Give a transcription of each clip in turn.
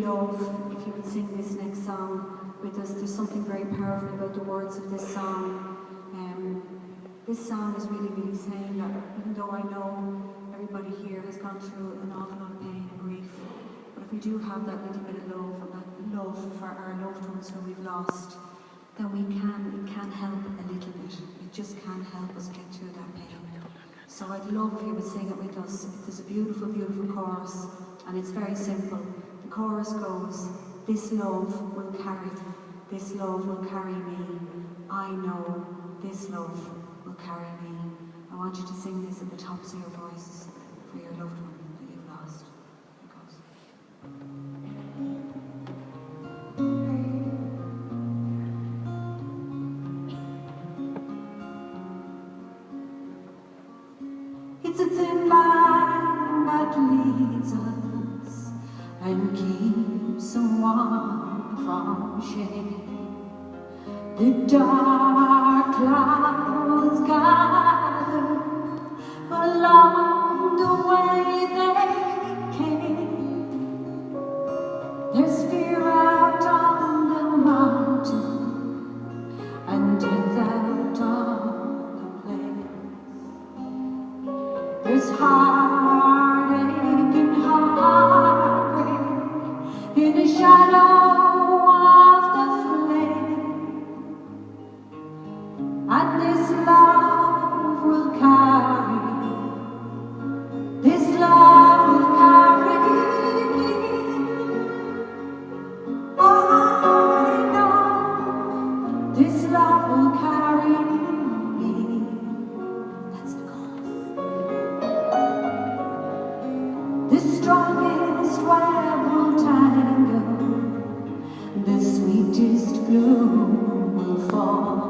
love if you would sing this next song with us. There's something very powerful about the words of this song. This song is really, really saying that even though I know everybody here has gone through an awful lot of pain and grief, but if we do have that little bit of love and that love for our loved ones who we've lost, then it can help a little bit. It just can help us get through that pain. So I'd love if you would sing it with us. There's a beautiful, beautiful chorus, and it's very simple. The chorus goes, this love will carry me. I know this love will carry me. I want you to sing this at the tops of your voices for your loved one that you've lost. Here it goes. It's a thin line that leads us and keeps someone from shame. The dark clouds gather along the way they came. There's fear out on the mountain and death out on the plain. There's heartache and heartbreak in the shadow of the flame, and this love will carry, this love will carry me. I know this love will carry me. That's the chorus. The strongest web will tangle, the sweetest bloom will fall.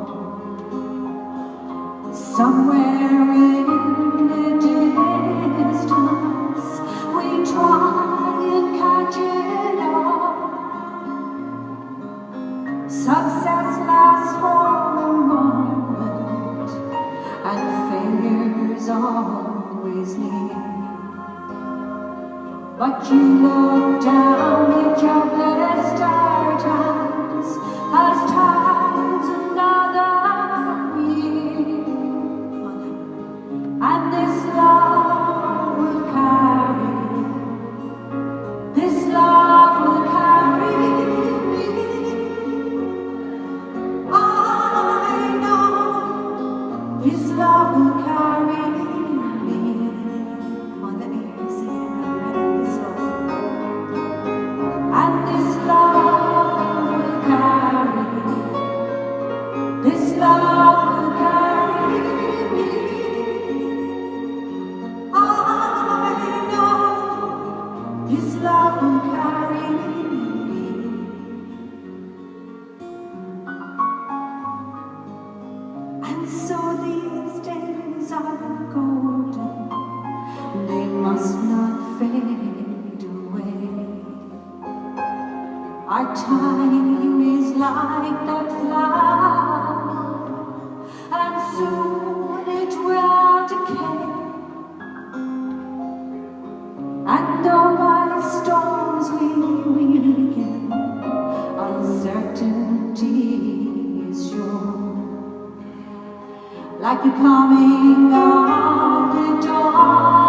Somewhere in the distance, we try and catch it all. Success lasts for a moment, and failure's always near. But you look down at your blessed times as times another year, and this love will carry, this love will carry me. I know this love will carry me. Come on, let me hear you sing it. This love. And this love will carry, this love will carry me. I know this love will carry me. And so these days are golden, they must not fade away. Our time is like that flower, and soon it will decay. And though by storms we weaken, uncertainty is sure, like the coming of the dawn.